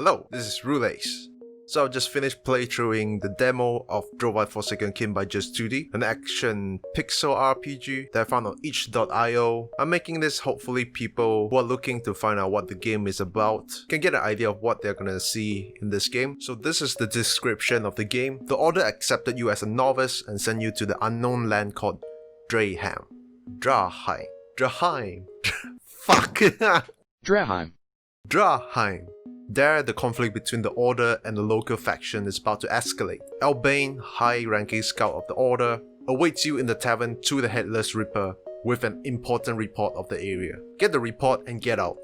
Hello, this is Rulaze. So I just finished playthroughing the demo of Drova Forsaken Kin by Just 2D, an action pixel RPG that I found on itch.io. I'm making this hopefully people who are looking to find out what the game is about can get an idea of what they're gonna see in this game. So this is the description of the game. The Order accepted you as a novice and sent you to the unknown land called Draheim. Draheim. Fuck. Draheim. Draheim. There, the conflict between the Order and the local faction is about to escalate. Alban, high-ranking scout of the Order, awaits you in the tavern to the Headless Ripper with an important report of the area. Get the report and get out.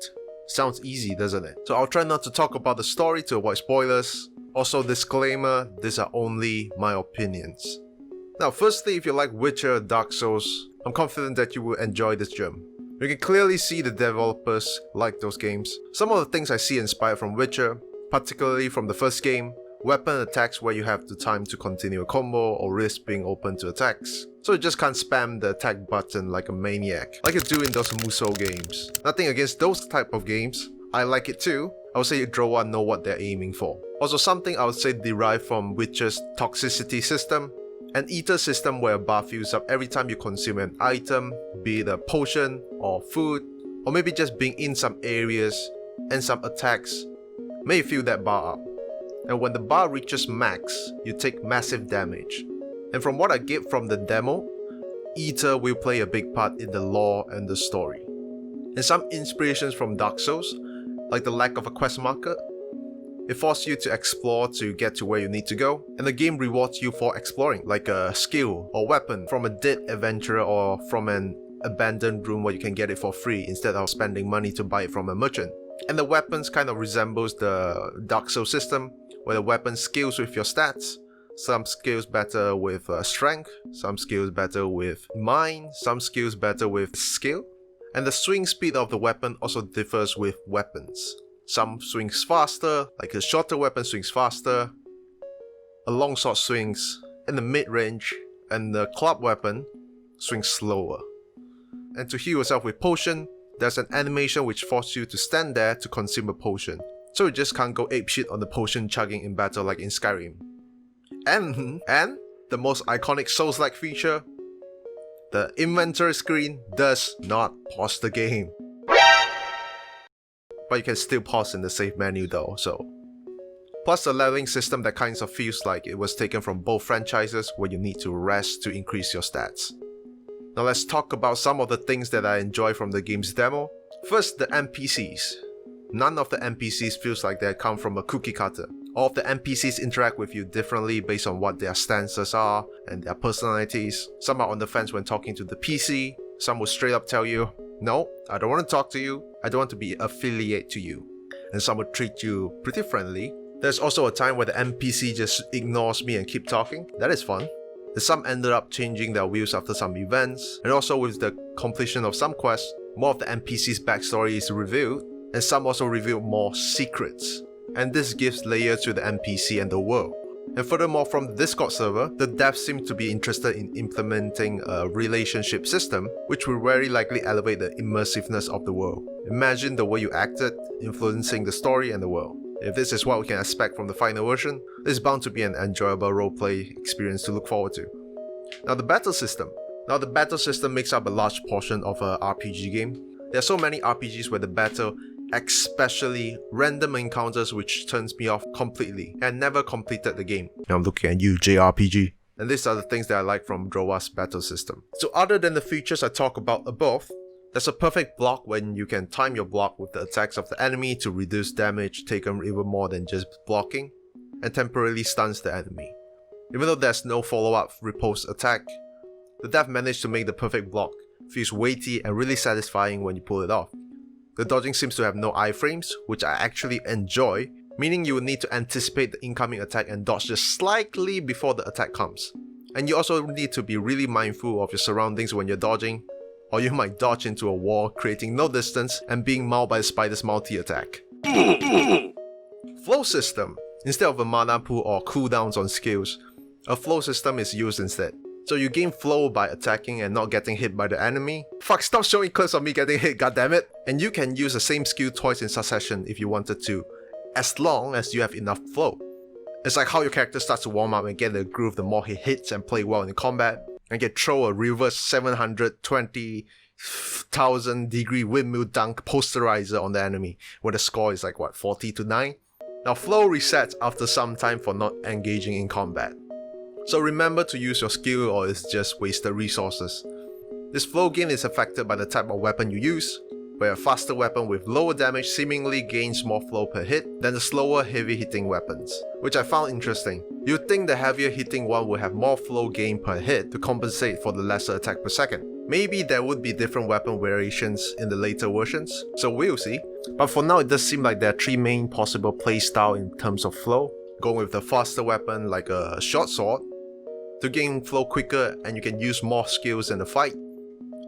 Sounds easy, doesn't it? So I'll try not to talk about the story to avoid spoilers. Also, disclaimer, these are only my opinions. Now, firstly, if you like Witcher or Dark Souls, I'm confident that you will enjoy this gem. You can clearly see the developers like those games. Some of the things I see inspired from Witcher, particularly from the first game, weapon attacks where you have the time to continue a combo or risk being open to attacks. So you just can't spam the attack button like a maniac, like you do in those Musou games. Nothing against those type of games, I like it too. I would say Drova know what they're aiming for. Also something I would say derived from Witcher's toxicity system. An eater system where a bar fills up every time you consume an item, be it a potion or food, or maybe just being in some areas and some attacks may fill that bar up. And when the bar reaches max, you take massive damage. And from what I get from the demo, Eater will play a big part in the lore and the story. And some inspirations from Dark Souls, like the lack of a quest marker. It forces you to explore to get to where you need to go, and the game rewards you for exploring, like a skill or weapon from a dead adventurer or from an abandoned room where you can get it for free instead of spending money to buy it from a merchant. And the weapons kind of resembles the Dark Souls system, where the weapon scales with your stats. Some skills better with strength, some skills better with mind, some skills better with skill. And the swing speed of the weapon also differs with weapons. Some swings faster, like a shorter weapon swings faster, a longsword swings in the mid-range, and the club weapon swings slower. And to heal yourself with potion, there's an animation which forces you to stand there to consume a potion, so you just can't go apeshit on the potion chugging in battle like in Skyrim. And the most iconic Souls-like feature, the inventory screen does not pause the game. But you can still pause in the save menu though, so. Plus the leveling system that kind of feels like it was taken from both franchises where you need to rest to increase your stats. Now let's talk about some of the things that I enjoy from the game's demo. First, the NPCs. None of the NPCs feels like they come from a cookie cutter. All of the NPCs interact with you differently based on what their stances are and their personalities. Some are on the fence when talking to the PC, some will straight up tell you, no, I don't want to talk to you, I don't want to be affiliated to you. And some will treat you pretty friendly. There's also a time where the NPC just ignores me and keep talking. That is fun. And some ended up changing their views after some events. And also with the completion of some quests, more of the NPC's backstory is revealed. And some also reveal more secrets. And this gives layers to the NPC and the world. And furthermore, from the Discord server, the devs seem to be interested in implementing a relationship system, which will very likely elevate the immersiveness of the world. Imagine the way you acted, influencing the story and the world. If this is what we can expect from the final version, this is bound to be an enjoyable roleplay experience to look forward to. Now the battle system. Now the battle system makes up a large portion of an RPG game. There are so many RPGs where the battle, especially random encounters, which turns me off completely and never completed the game. Now I'm looking at you, JRPG. And these are the things that I like from Drova's battle system. So other than the features I talked about above, there's a perfect block when you can time your block with the attacks of the enemy to reduce damage taken even more than just blocking, and temporarily stuns the enemy. Even though there's no follow-up riposte attack, the dev managed to make the perfect block feels weighty and really satisfying when you pull it off. The dodging seems to have no iframes, which I actually enjoy, meaning you will need to anticipate the incoming attack and dodge just slightly before the attack comes. And you also need to be really mindful of your surroundings when you're dodging, or you might dodge into a wall, creating no distance and being mauled by the spider's multi-attack. Flow system. Instead of a mana pool or cooldowns on skills, a flow system is used instead. So you gain flow by attacking and not getting hit by the enemy. Fuck, stop showing clips of me getting hit, goddammit! And you can use the same skill twice in succession if you wanted to. as long as you have enough flow. It's like how your character starts to warm up and get in the groove the more he hits and play well in combat, and can throw a reverse 720,000 degree windmill dunk posterizer on the enemy when the score is like 40 to 9. Now flow resets after some time for not engaging in combat. So remember to use your skill or it's just wasted resources. This flow gain is affected by the type of weapon you use, where a faster weapon with lower damage seemingly gains more flow per hit than the slower heavy hitting weapons, which I found interesting. You'd think the heavier hitting one would have more flow gain per hit to compensate for the lesser attack per second. Maybe there would be different weapon variations in the later versions, so we'll see. But for now it does seem like there are 3 main possible playstyle in terms of flow. Going with the faster weapon like a short sword to gain flow quicker and you can use more skills in the fight.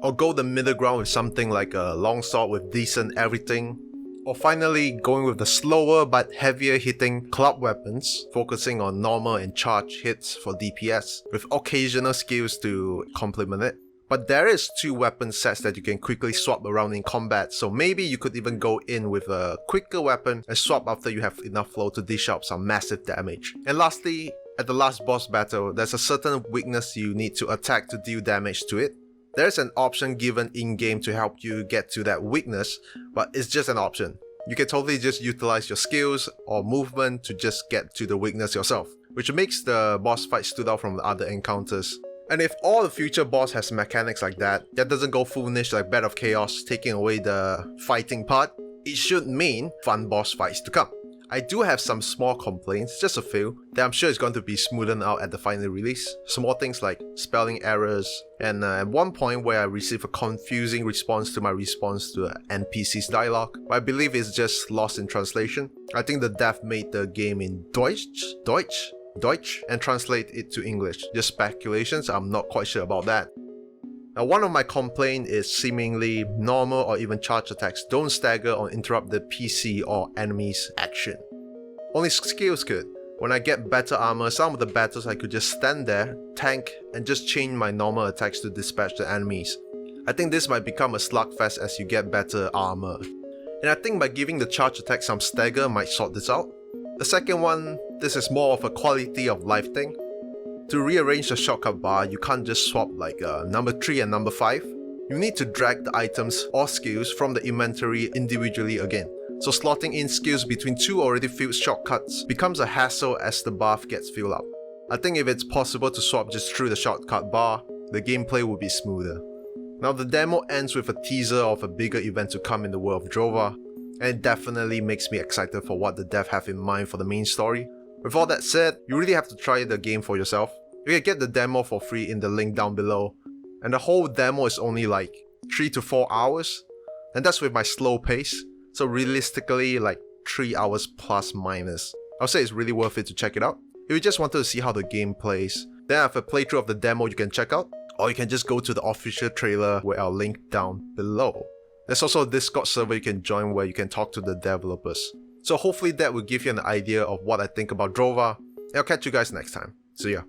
Or go the middle ground with something like a longsword with decent everything. Or finally going with the slower but heavier hitting club weapons, focusing on normal and charge hits for DPS, with occasional skills to complement it. But there is 2 weapon sets that you can quickly swap around in combat, so maybe you could even go in with a quicker weapon and swap after you have enough flow to dish out some massive damage. And lastly, at the last boss battle, there's a certain weakness you need to attack to deal damage to it. There's an option given in-game to help you get to that weakness, but it's just an option. You can totally just utilize your skills or movement to just get to the weakness yourself, which makes the boss fight stood out from the other encounters. And if all the future boss has mechanics like that doesn't go full niche like Bed of Chaos, taking away the fighting part, it should mean fun boss fights to come. I do have some small complaints, just a few, that I'm sure is going to be smoothened out at the final release. Small things like spelling errors, and at one point where I received a confusing response to my response to NPC's dialogue, but I believe it's just lost in translation. I think the dev made the game in Deutsch, and translate it to English. Just speculations, I'm not quite sure about that. Now one of my complaints is seemingly normal or even charge attacks don't stagger or interrupt the PC or enemy's action. Only skills could. When I get better armor, some of the battles I could just stand there, tank, and just change my normal attacks to dispatch the enemies. I think this might become a slugfest as you get better armor. And I think by giving the charge attack some stagger might sort this out. The second one, this is more of a quality of life thing. To rearrange the shortcut bar, you can't just swap like number 3 and number 5. You need to drag the items or skills from the inventory individually again. So slotting in skills between 2 already filled shortcuts becomes a hassle as the bar gets filled up. I think if it's possible to swap just through the shortcut bar, the gameplay would be smoother. Now the demo ends with a teaser of a bigger event to come in the world of Drova, and it definitely makes me excited for what the dev have in mind for the main story. With all that said, you really have to try the game for yourself. You can get the demo for free in the link down below, and the whole demo is only like 3 to 4 hours, and that's with my slow pace, so realistically like 3 hours plus minus. I'll say it's really worth it to check it out. If you just wanted to see how the game plays, then I have a playthrough of the demo you can check out, or you can just go to the official trailer where I'll link down below. There's also a Discord server you can join where you can talk to the developers. So hopefully that will give you an idea of what I think about Drova, and I'll catch you guys next time. See ya.